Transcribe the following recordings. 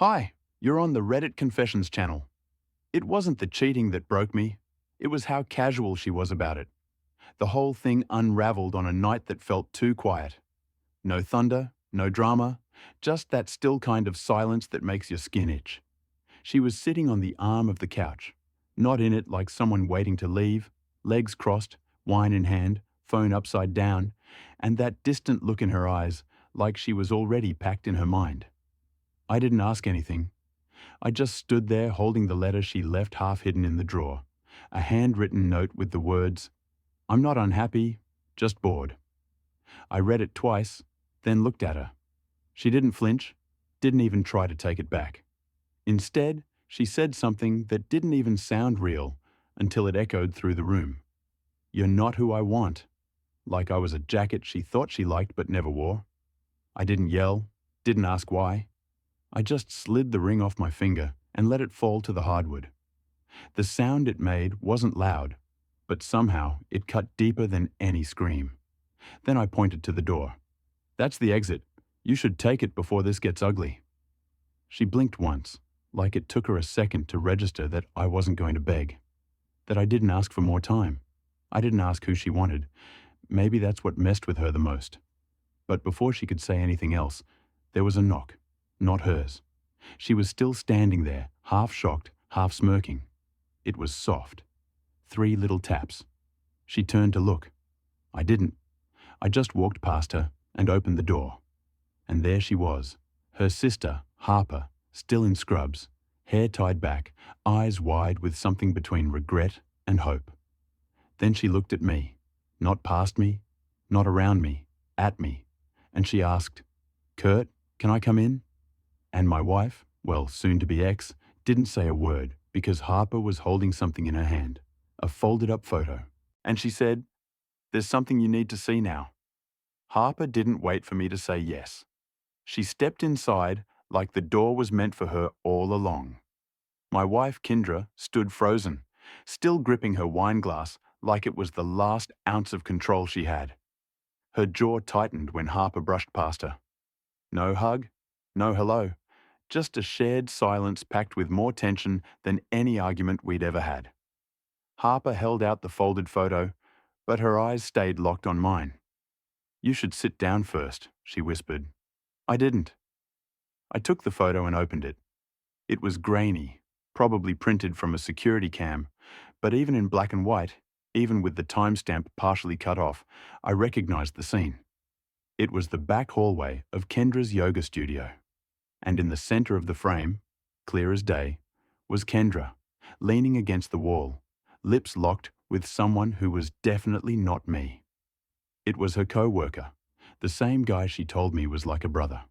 Hi, you're on the Reddit Confessions channel. It wasn't the cheating that broke me, it was how casual she was about it. The whole thing unraveled on a night that felt too quiet. No thunder, no drama, just that still kind of silence that makes your skin itch. She was sitting on the arm of the couch, not in it like someone waiting to leave, legs crossed, wine in hand, phone upside down, and that distant look in her eyes, like she was already packed in her mind. I didn't ask anything. I just stood there holding the letter she left half hidden in the drawer, a handwritten note with the words, "I'm not unhappy, just bored." I read it twice, then looked at her. She didn't flinch, didn't even try to take it back. Instead, she said something that didn't even sound real until it echoed through the room. "You're not who I want," like I was a jacket she thought she liked but never wore. I didn't yell, didn't ask why. I just slid the ring off my finger and let it fall to the hardwood. The sound it made wasn't loud, but somehow it cut deeper than any scream. Then I pointed to the door. "That's the exit. You should take it before this gets ugly." She blinked once, like it took her a second to register that I wasn't going to beg, that I didn't ask for more time. I didn't ask who she wanted. Maybe that's what messed with her the most. But before she could say anything else, there was a knock, not hers. She was still standing there, half shocked, half smirking. It was soft. 3 little taps. She turned to look. I didn't. I just walked past her and opened the door. And there she was, her sister, Harper, still in scrubs, hair tied back, eyes wide with something between regret and hope. Then she looked at me, not past me, not around me, at me, and she asked, "Kurt, can I come in?" And my wife, well, soon-to-be ex, didn't say a word because Harper was holding something in her hand, a folded-up photo. And she said, "There's something you need to see now." Harper didn't wait for me to say yes. She stepped inside like the door was meant for her all along. My wife, Kendra, stood frozen, still gripping her wine glass like it was the last ounce of control she had. Her jaw tightened when Harper brushed past her. No hug, no hello, just a shared silence packed with more tension than any argument we'd ever had. Harper held out the folded photo, but her eyes stayed locked on mine. "You should sit down first," she whispered. I didn't. I took the photo and opened it. It was grainy, probably printed from a security cam, but even in black and white, even with the timestamp partially cut off, I recognized the scene. It was the back hallway of Kendra's yoga studio. And in the center of the frame, clear as day, was Kendra, leaning against the wall, lips locked with someone who was definitely not me. It was her co-worker, the same guy she told me was like a brother.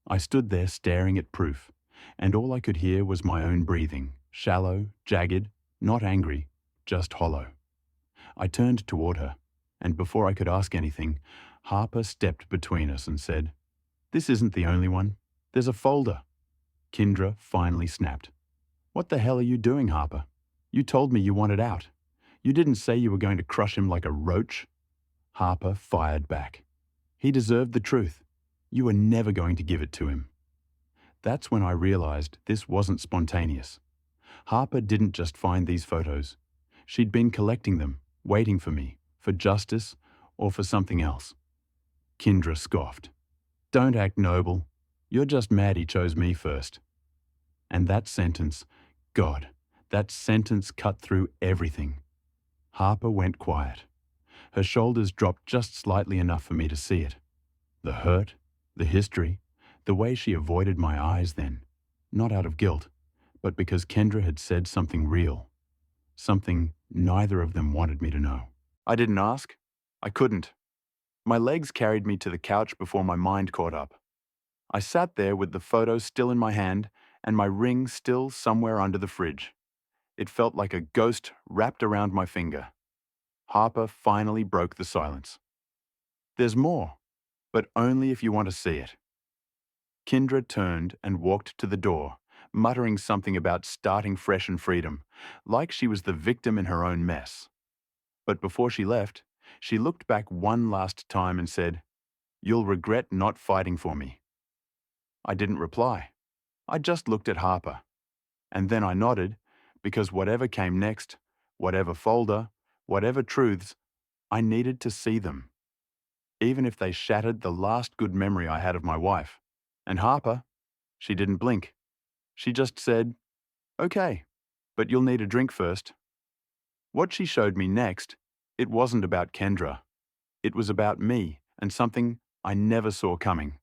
I stood there staring at proof, and all I could hear was my own breathing, shallow, jagged, not angry, just hollow. I turned toward her, and before I could ask anything, Harper stepped between us and said, "This isn't the only one. There's a folder." Kendra finally snapped. "What the hell are you doing, Harper? You told me you wanted out. You didn't say you were going to crush him like a roach." Harper fired back. "He deserved the truth. You were never going to give it to him." That's when I realized this wasn't spontaneous. Harper didn't just find these photos. She'd been collecting them, waiting for me, for justice or for something else. Kendra scoffed. "Don't act noble. You're just mad he chose me first." And that sentence, God, that sentence cut through everything. Harper went quiet. Her shoulders dropped just slightly enough for me to see it. The hurt, the history, the way she avoided my eyes then, not out of guilt, but because Kendra had said something real, something neither of them wanted me to know. I didn't ask. I couldn't. My legs carried me to the couch before my mind caught up. I sat there with the photo still in my hand and my ring still somewhere under the fridge. It felt like a ghost wrapped around my finger. Harper finally broke the silence. "There's more, but only if you want to see it." Kendra turned and walked to the door, muttering something about starting fresh and freedom, like she was the victim in her own mess. But before she left, she looked back one last time and said, "You'll regret not fighting for me." I didn't reply. I just looked at Harper. And then I nodded, because whatever came next, whatever folder, whatever truths, I needed to see them, even if they shattered the last good memory I had of my wife. And Harper, she didn't blink. She just said, "Okay, but you'll need a drink first." What she showed me next, it wasn't about Kendra. It was about me and something I never saw coming.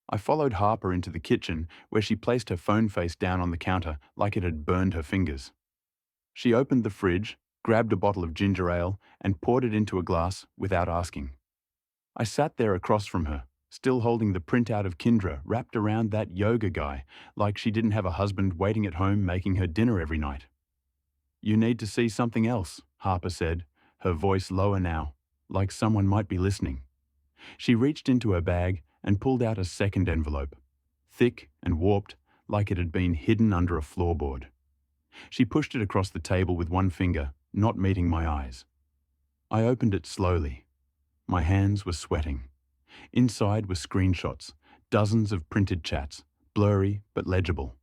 I followed Harper into the kitchen, where she placed her phone face down on the counter like it had burned her fingers. She opened the fridge, grabbed a bottle of ginger ale, and poured it into a glass without asking. I sat there across from her, still holding the printout of Kendra wrapped around that yoga guy, like she didn't have a husband waiting at home making her dinner every night. "You need to see something else," Harper said, her voice lower now, like someone might be listening. She reached into her bag and pulled out a second envelope, thick and warped, like it had been hidden under a floorboard. She pushed it across the table with one finger, not meeting my eyes. I opened it slowly. My hands were sweating. Inside were screenshots, dozens of printed chats, blurry but legible.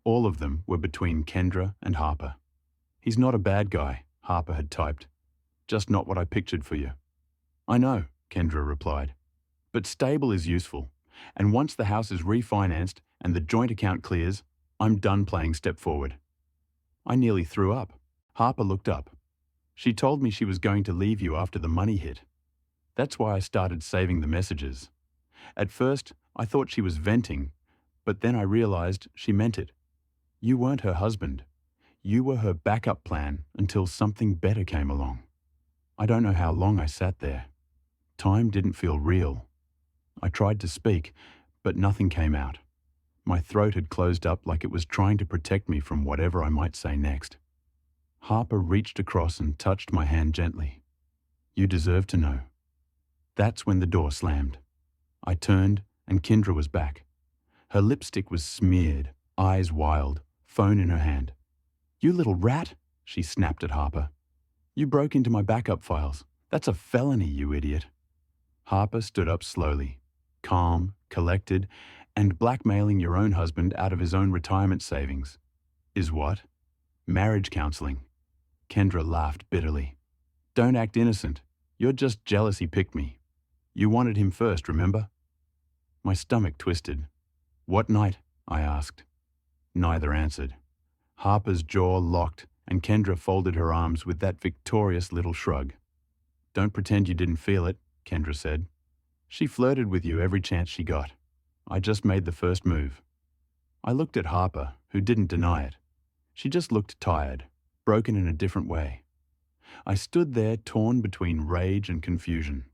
All of them were between Kendra and Harper. "He's not a bad guy," Harper had typed. "Just not what I pictured for you." "I know," Kendra replied. "But stable is useful, and once the house is refinanced and the joint account clears, I'm done playing step forward." I nearly threw up. Harper looked up. "She told me she was going to leave you after the money hit. That's why I started saving the messages. At first, I thought she was venting, but then I realized she meant it. You weren't her husband. You were her backup plan until something better came along." I don't know how long I sat there. Time didn't feel real. I tried to speak, but nothing came out. My throat had closed up like it was trying to protect me from whatever I might say next. Harper reached across and touched my hand gently. "You deserve to know." That's when the door slammed. I turned, and Kendra was back. Her lipstick was smeared, eyes wild, phone in her hand. "You little rat," she snapped at Harper. "You broke into my backup files. That's a felony, you idiot." Harper stood up slowly, calm, collected, and blackmailing your own husband out of his own retirement savings. Is what? Marriage counseling. Kendra laughed bitterly. "Don't act innocent. You're just jealous he picked me. You wanted him first, remember?" My stomach twisted. "What night?" I asked. Neither answered. Harper's jaw locked, and Kendra folded her arms with that victorious little shrug. "Don't pretend you didn't feel it," Kendra said. "She flirted with you every chance she got. I just made the first move." I looked at Harper, who didn't deny it. She just looked tired, broken in a different way. I stood there torn between rage and confusion.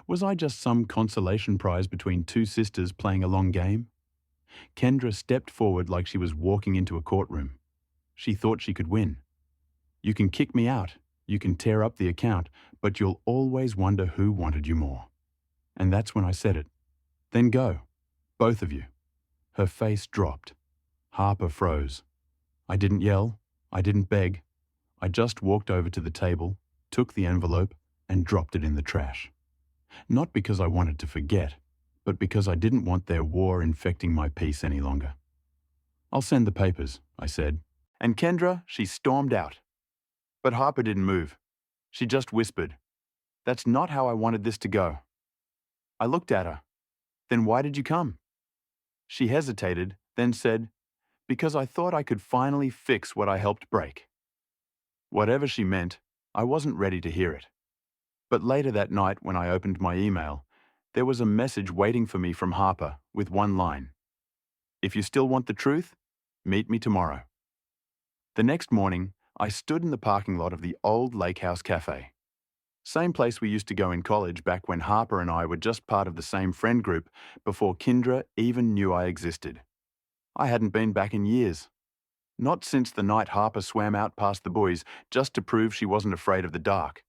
Was I just some consolation prize between two sisters playing a long game? Kendra stepped forward like she was walking into a courtroom. She thought she could win. "You can kick me out, you can tear up the account, but you'll always wonder who wanted you more." And that's when I said it. "Then go. Both of you." Her face dropped. Harper froze. I didn't yell. I didn't beg. I just walked over to the table, took the envelope, and dropped it in the trash. Not because I wanted to forget, but because I didn't want their war infecting my peace any longer. "I'll send the papers," I said. And Kendra, she stormed out. But Harper didn't move. She just whispered, "That's not how I wanted this to go." I looked at her. "Then why did you come?" She hesitated, then said, "Because I thought I could finally fix what I helped break." Whatever she meant, I wasn't ready to hear it. But later that night when I opened my email, there was a message waiting for me from Harper with one line. "If you still want the truth, meet me tomorrow." The next morning, I stood in the parking lot of the old Lake House Cafe. Same place we used to go in college back when Harper and I were just part of the same friend group before Kendra even knew I existed. I hadn't been back in years. Not since the night Harper swam out past the buoys just to prove she wasn't afraid of the dark.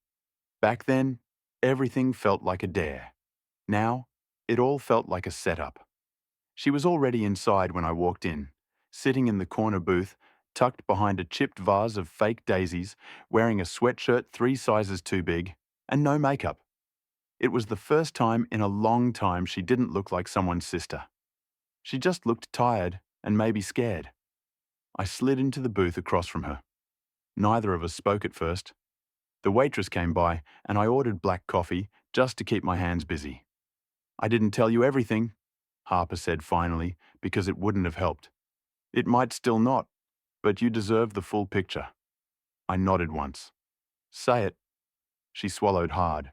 Back then, everything felt like a dare. Now, it all felt like a setup. She was already inside when I walked in, sitting in the corner booth, tucked behind a chipped vase of fake daisies, wearing a sweatshirt 3 sizes too big, and no makeup. It was the first time in a long time she didn't look like someone's sister. She just looked tired and maybe scared. I slid into the booth across from her. Neither of us spoke at first. The waitress came by, and I ordered black coffee just to keep my hands busy. "I didn't tell you everything," Harper said finally, because it wouldn't have helped. "It might still not, but you deserve the full picture." I nodded once. "Say it." She swallowed hard.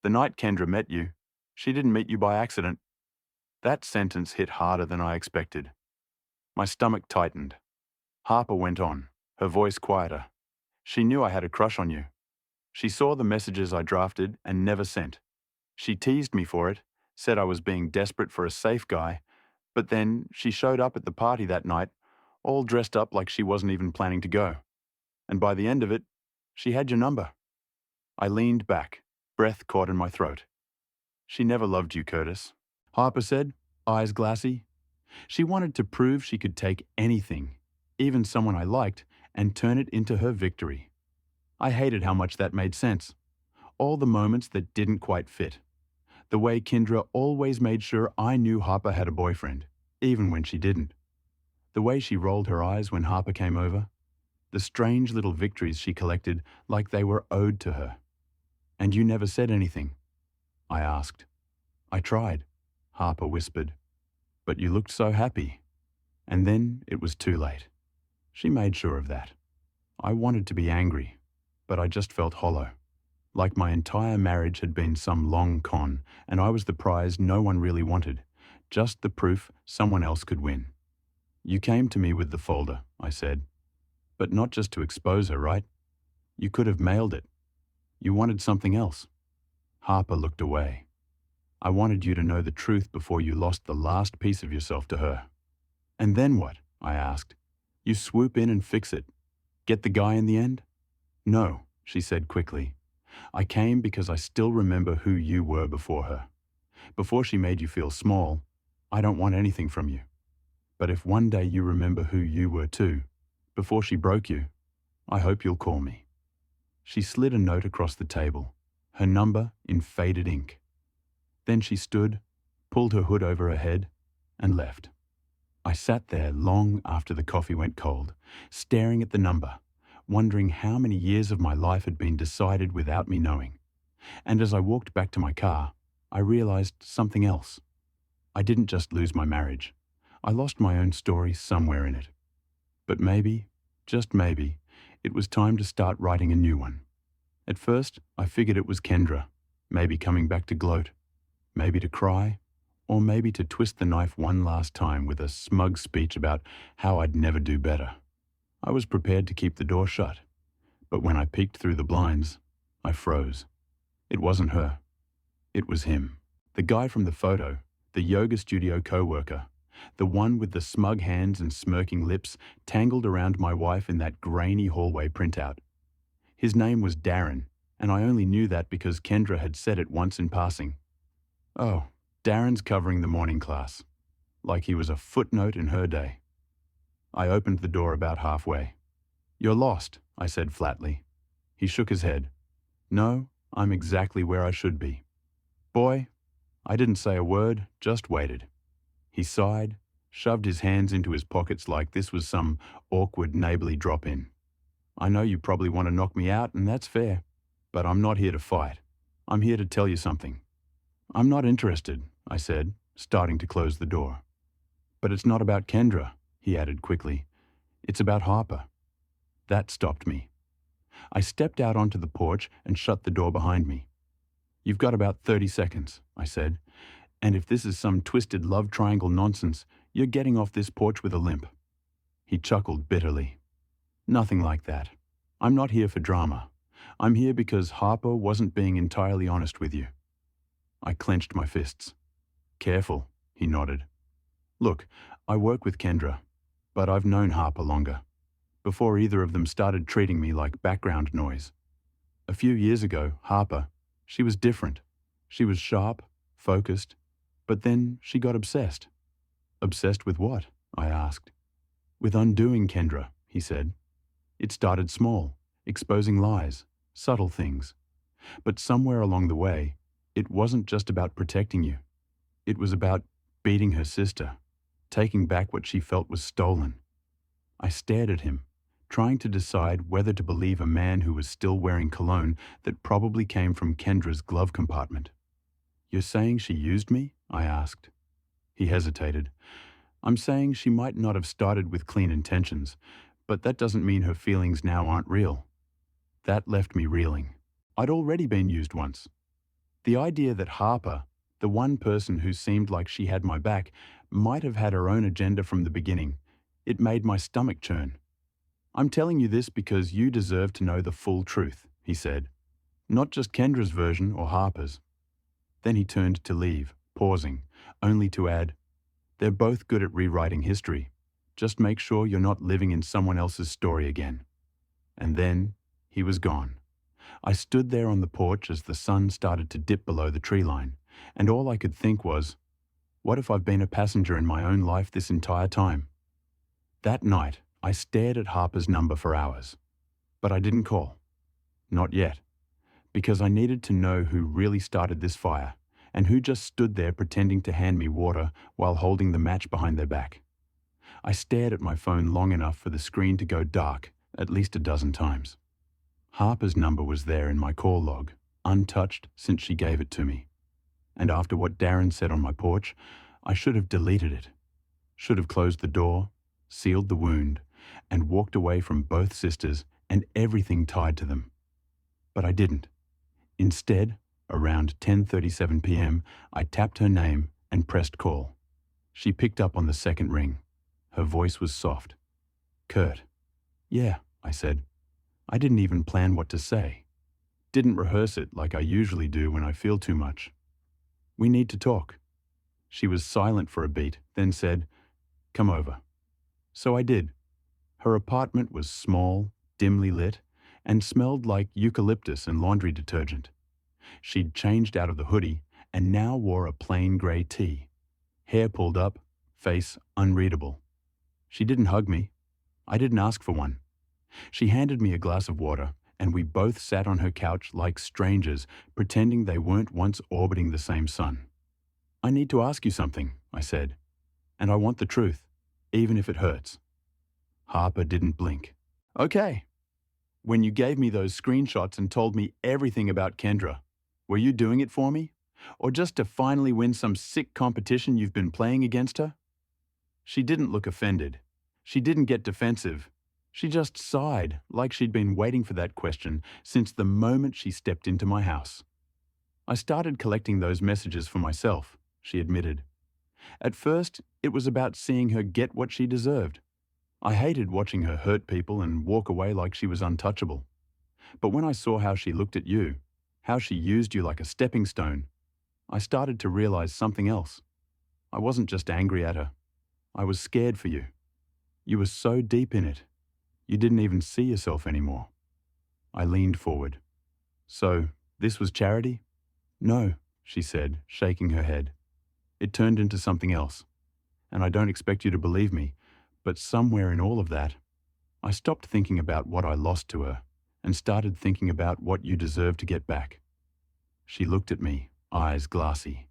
"The night Kendra met you, she didn't meet you by accident." That sentence hit harder than I expected. My stomach tightened. Harper went on, her voice quieter. "She knew I had a crush on you. She saw the messages I drafted and never sent. She teased me for it, said I was being desperate for a safe guy, but then she showed up at the party that night, all dressed up like she wasn't even planning to go. And by the end of it, she had your number." I leaned back, breath caught in my throat. "She never loved you, Curtis," Harper said, eyes glassy. "She wanted to prove she could take anything, even someone I liked, and turn it into her victory." I hated how much that made sense. All the moments that didn't quite fit. The way Kendra always made sure I knew Harper had a boyfriend, even when she didn't. The way she rolled her eyes when Harper came over. The strange little victories she collected like they were owed to her. "And you never said anything?" I asked. "I tried," Harper whispered. "But you looked so happy." And then it was too late. She made sure of that. I wanted to be angry, but I just felt hollow. Like my entire marriage had been some long con, and I was the prize no one really wanted, just the proof someone else could win. "You came to me with the folder," I said. "But not just to expose her, right? You could have mailed it. You wanted something else." Harper looked away. "I wanted you to know the truth before you lost the last piece of yourself to her." "And then what?" I asked. "You swoop in and fix it. Get the guy in the end?" "No," she said quickly. "I came because I still remember who you were before her. Before she made you feel small, I don't want anything from you. But if one day you remember who you were too, before she broke you, I hope you'll call me." She slid a note across the table, her number in faded ink. Then she stood, pulled her hood over her head, and left. I sat there long after the coffee went cold, staring at the number, wondering how many years of my life had been decided without me knowing. And as I walked back to my car, I realized something else. I didn't just lose my marriage. I lost my own story somewhere in it. But maybe, just maybe, it was time to start writing a new one. At first, I figured it was Kendra, maybe coming back to gloat, maybe to cry, or maybe to twist the knife one last time with a smug speech about how I'd never do better. I was prepared to keep the door shut, but when I peeked through the blinds, I froze. It wasn't her. It was him. The guy from the photo, the yoga studio co-worker, the one with the smug hands and smirking lips tangled around my wife in that grainy hallway printout. His name was Darren, and I only knew that because Kendra had said it once in passing. Oh, Darren's covering the morning class, like he was a footnote in her day. I opened the door about halfway. "You're lost," I said flatly. He shook his head. "No, I'm exactly where I should be." "Boy," I didn't say a word, just waited. He sighed, shoved his hands into his pockets like this was some awkward neighborly drop-in. "I know you probably want to knock me out, and that's fair, but I'm not here to fight. I'm here to tell you something." "I'm not interested," I said, starting to close the door. "But it's not about Kendra," he added quickly. "It's about Harper." That stopped me. I stepped out onto the porch and shut the door behind me. "You've got about 30 seconds, I said, "and if this is some twisted love triangle nonsense, you're getting off this porch with a limp." He chuckled bitterly. "Nothing like that. I'm not here for drama. I'm here because Harper wasn't being entirely honest with you." I clenched my fists. "Careful," he nodded. "Look, I work with Kendra, but I've known Harper longer, before either of them started treating me like background noise. A few years ago, Harper, she was different. She was sharp, focused, but then she got obsessed." "Obsessed with what?" I asked. "With undoing Kendra," he said. "It started small, exposing lies, subtle things. But somewhere along the way, it wasn't just about protecting you. It was about beating her sister. taking back what she felt was stolen. I stared at him, trying to decide whether to believe a man who was still wearing cologne that probably came from Kendra's glove compartment. "You're saying she used me?" I asked. He hesitated. "I'm saying she might not have started with clean intentions, but that doesn't mean her feelings now aren't real." That left me reeling. I'd already been used once. The idea that Harper, the one person who seemed like she had my back, might have had her own agenda from the beginning, it made my stomach churn. "I'm telling you this because you deserve to know the full truth," he said. "Not just Kendra's version or Harper's." Then he turned to leave, pausing, only to add, "They're both good at rewriting history. Just make sure you're not living in someone else's story again." And then he was gone. I stood there on the porch as the sun started to dip below the tree line, and all I could think was, what if I've been a passenger in my own life this entire time? That night, I stared at Harper's number for hours, but I didn't call. Not yet, because I needed to know who really started this fire and who just stood there pretending to hand me water while holding the match behind their back. I stared at my phone long enough for the screen to go dark at least a dozen times. Harper's number was there in my call log, untouched since she gave it to me. And after what Darren said on my porch, I should have deleted it. Should have closed the door, sealed the wound, and walked away from both sisters and everything tied to them. But I didn't. Instead, around 10:37 p.m., I tapped her name and pressed call. She picked up on the second ring. Her voice was soft. "Kurt." "Yeah," I said. I didn't even plan what to say. Didn't rehearse it like I usually do when I feel too much. "We need to talk." She was silent for a beat, then said, "Come over." So I did. Her apartment was small, dimly lit, and smelled like eucalyptus and laundry detergent. She'd changed out of the hoodie and now wore a plain grey tee. Hair pulled up, face unreadable. She didn't hug me. I didn't ask for one. She handed me a glass of water, and we both sat on her couch like strangers, pretending they weren't once orbiting the same sun. "I need to ask you something," I said, "and I want the truth, even if it hurts." Harper didn't blink. "Okay. When you gave me those screenshots and told me everything about Kendra, were you doing it for me? Or just to finally win some sick competition you've been playing against her?" She didn't look offended. She didn't get defensive. She just sighed, like she'd been waiting for that question since the moment she stepped into my house. "I started collecting those messages for myself," she admitted. "At first, it was about seeing her get what she deserved. I hated watching her hurt people and walk away like she was untouchable. But when I saw how she looked at you, how she used you like a stepping stone, I started to realize something else. I wasn't just angry at her. I was scared for you. You were so deep in it. You didn't even see yourself anymore." I leaned forward. "So, this was charity?" "No," she said, shaking her head. "It turned into something else. And I don't expect you to believe me, but somewhere in all of that, I stopped thinking about what I lost to her and started thinking about what you deserve to get back." She looked at me, eyes glassy.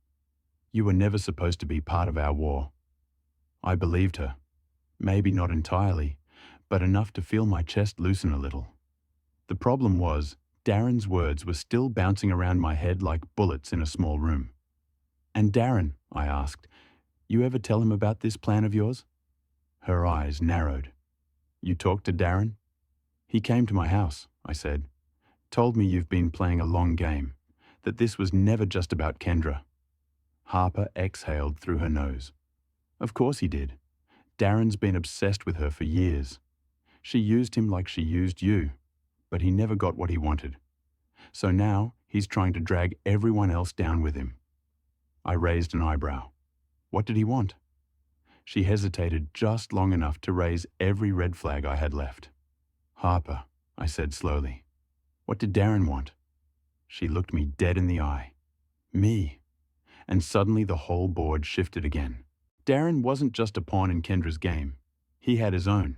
"You were never supposed to be part of our war." I believed her. Maybe not entirely, but enough to feel my chest loosen a little. The problem was, Darren's words were still bouncing around my head like bullets in a small room. "And Darren," I asked, "you ever tell him about this plan of yours?" Her eyes narrowed. "You talked to Darren?" "He came to my house," I said. "Told me you've been playing a long game, that this was never just about Kendra." Harper exhaled through her nose. "Of course he did. Darren's been obsessed with her for years. She used him like she used you, but he never got what he wanted. So now he's trying to drag everyone else down with him." I raised an eyebrow. "What did he want?" She hesitated just long enough to raise every red flag I had left. "Harper," I said slowly, "what did Darren want?" She looked me dead in the eye. Me. And suddenly the whole board shifted again. Darren wasn't just a pawn in Kendra's game. He had his own.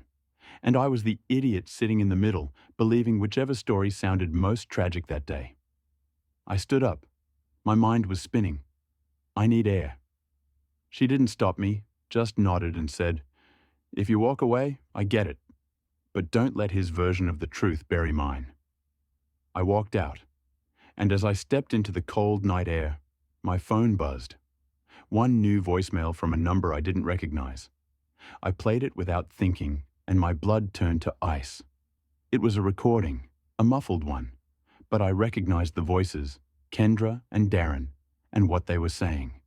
And I was the idiot sitting in the middle, believing whichever story sounded most tragic that day. I stood up. My mind was spinning. "I need air." She didn't stop me, just nodded and said, "If you walk away, I get it, but don't let his version of the truth bury mine." I walked out, and as I stepped into the cold night air, my phone buzzed. One new voicemail from a number I didn't recognize. I played it without thinking, and my blood turned to ice. It was a recording, a muffled one, but I recognized the voices, Kendra and Darren, and what they were saying.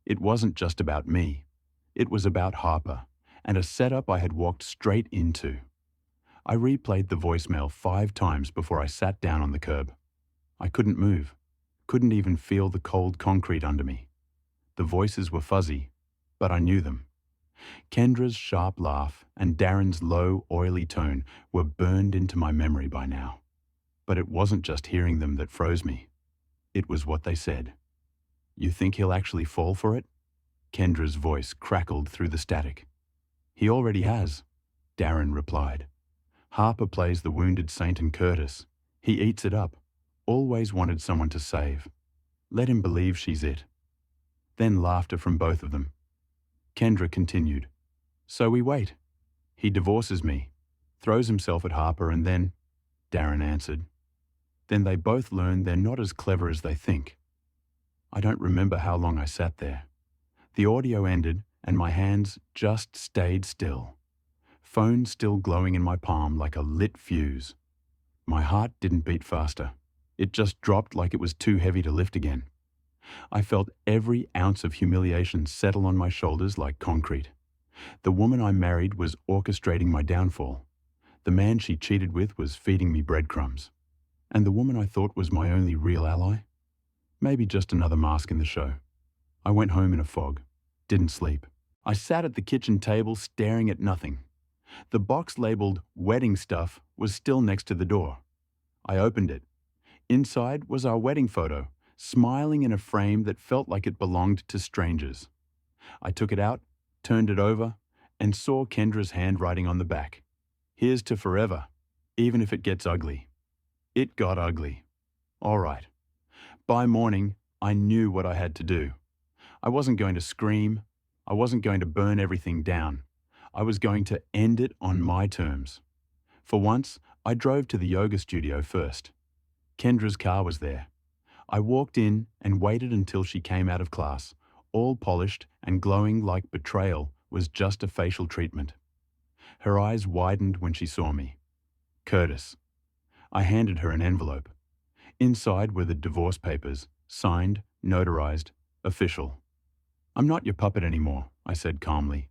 It wasn't just about me. It was about Harper, and a setup I had walked straight into. I replayed the voicemail 5 times before I sat down on the curb. I couldn't move, couldn't even feel the cold concrete under me. The voices were fuzzy, but I knew them. Kendra's sharp laugh and Darren's low, oily tone were burned into my memory by now. But it wasn't just hearing them that froze me. It was what they said. "You think he'll actually fall for it?" Kendra's voice crackled through the static. "He already has," Darren replied. "Harper plays the wounded saint in Curtis. He eats it up. Always wanted someone to save. Let him believe she's it." Then laughter from both of them. Kendra continued, "So we wait. He divorces me, throws himself at Harper, and then," Darren answered, "then they both learn they're not as clever as they think." I don't remember how long I sat there. The audio ended, and my hands just stayed still. Phone still glowing in my palm like a lit fuse. My heart didn't beat faster. It just dropped like it was too heavy to lift again. I felt every ounce of humiliation settle on my shoulders like concrete. The woman I married was orchestrating my downfall. The man she cheated with was feeding me breadcrumbs. And the woman I thought was my only real ally? Maybe just another mask in the show. I went home in a fog. Didn't sleep. I sat at the kitchen table staring at nothing. The box labeled "wedding stuff" was still next to the door. I opened it. Inside was our wedding photo, smiling in a frame that felt like it belonged to strangers. I took it out, turned it over, and saw Kendra's handwriting on the back. "Here's to forever, even if it gets ugly." It got ugly. All right. By morning, I knew what I had to do. I wasn't going to scream. I wasn't going to burn everything down. I was going to end it on my terms. For once, I drove to the yoga studio first. Kendra's car was there. I walked in and waited until she came out of class, all polished and glowing like betrayal was just a facial treatment. Her eyes widened when she saw me. "Curtis." I handed her an envelope. Inside were the divorce papers, signed, notarized, official. "I'm not your puppet anymore," I said calmly.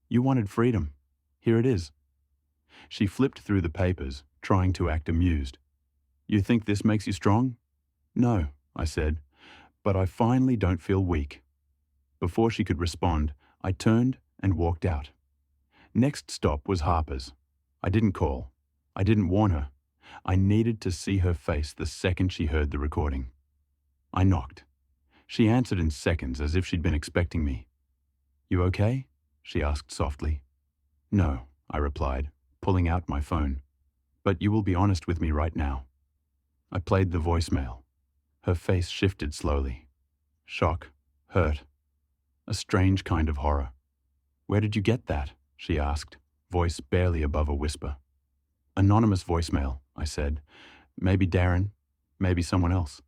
"You wanted freedom. Here it is." She flipped through the papers, trying to act amused. "You think this makes you strong?" "No," I said, "but I finally don't feel weak." Before she could respond, I turned and walked out. Next stop was Harper's. I didn't call. I didn't warn her. I needed to see her face the second she heard the recording. I knocked. She answered in seconds as if she'd been expecting me. "You okay?" she asked softly. "No," I replied, pulling out my phone. "But you will be honest with me right now." I played the voicemail. Her face shifted slowly. Shock, hurt, a strange kind of horror. "Where did you get that?" she asked, voice barely above a whisper. "Anonymous voicemail," I said. "Maybe Darren, maybe someone else.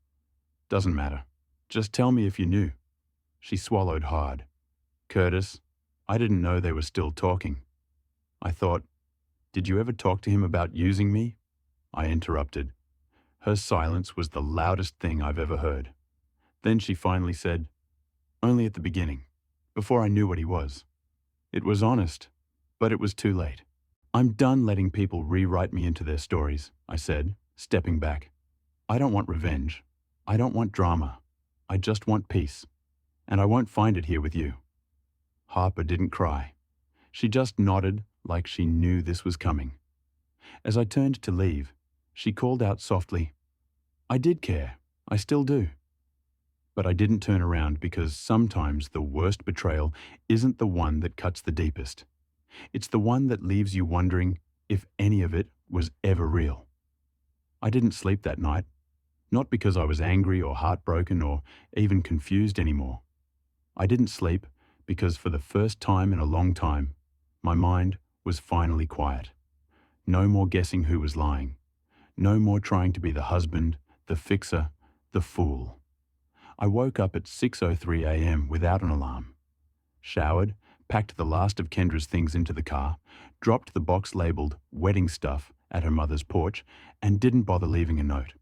Doesn't matter. Just tell me if you knew." She swallowed hard. "Curtis, I didn't know they were still talking." I thought, "Did you ever talk to him about using me?" I interrupted. Her silence was the loudest thing I've ever heard. Then she finally said, "Only at the beginning, before I knew what he was." It was honest, but it was too late. "I'm done letting people rewrite me into their stories," I said, stepping back. "I don't want revenge. I don't want drama. I just want peace. And I won't find it here with you." Harper didn't cry. She just nodded like she knew this was coming. As I turned to leave, she called out softly, "I did care. I still do." But I didn't turn around because sometimes the worst betrayal isn't the one that cuts the deepest. It's the one that leaves you wondering if any of it was ever real. I didn't sleep that night, not because I was angry or heartbroken or even confused anymore. I didn't sleep because for the first time in a long time, my mind was finally quiet. No more guessing who was lying. No more trying to be the husband, the fixer, the fool. I woke up at 6:03 a.m. without an alarm. Showered, packed the last of Kendra's things into the car, dropped the box labelled wedding stuff at her mother's porch, and didn't bother leaving a note.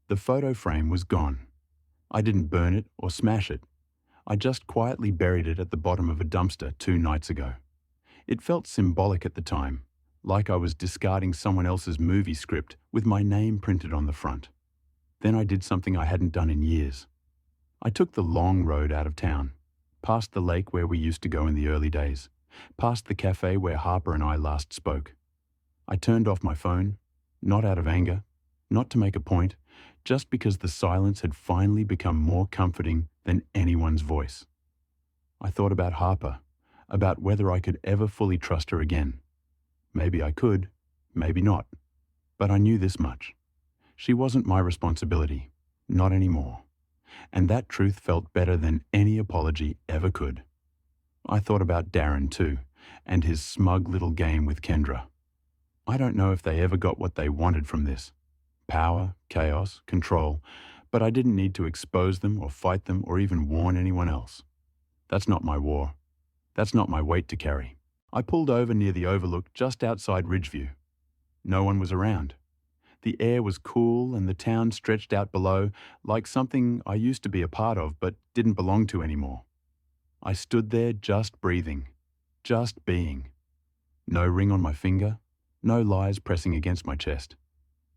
The photo frame was gone. I didn't burn it or smash it. I just quietly buried it at the bottom of a dumpster 2 nights ago. It felt symbolic at the time, like I was discarding someone else's movie script with my name printed on the front. Then I did something I hadn't done in years. I took the long road out of town, past the lake where we used to go in the early days, past the cafe where Harper and I last spoke. I turned off my phone, not out of anger, not to make a point, just because the silence had finally become more comforting than anyone's voice. I thought about Harper, about whether I could ever fully trust her again. Maybe I could, maybe not. But I knew this much. She wasn't my responsibility, not anymore. And that truth felt better than any apology ever could. I thought about Darren too, and his smug little game with Kendra. I don't know if they ever got what they wanted from this. Power, chaos, control, but I didn't need to expose them or fight them or even warn anyone else. That's not my war. That's not my weight to carry. I pulled over near the overlook just outside Ridgeview. No one was around. The air was cool and the town stretched out below like something I used to be a part of but didn't belong to anymore. I stood there just breathing, just being. No ring on my finger, no lies pressing against my chest.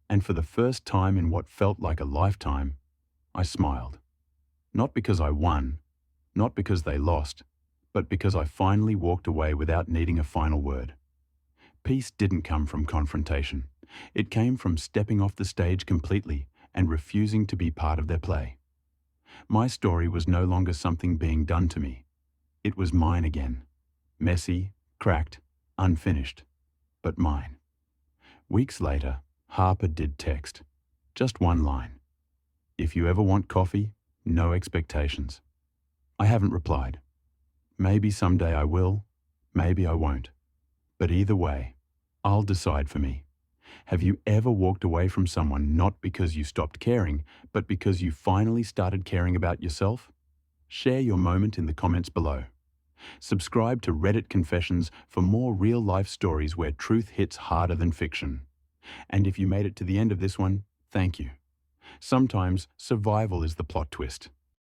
And for the first time in what felt like a lifetime, I smiled. Not because I won, not because they lost, but because I finally walked away without needing a final word. Peace didn't come from confrontation. It came from stepping off the stage completely and refusing to be part of their play. My story was no longer something being done to me. It was mine again. Messy, cracked, unfinished, but mine. Weeks later, Harper did text. Just one line. If you ever want coffee, no expectations. I haven't replied. Maybe someday I will, maybe I won't. But either way, I'll decide for me. Have you ever walked away from someone not because you stopped caring, but because you finally started caring about yourself? Share your moment in the comments below. Subscribe to Reddit Confessions for more real-life stories where truth hits harder than fiction. And if you made it to the end of this one, thank you. Sometimes survival is the plot twist.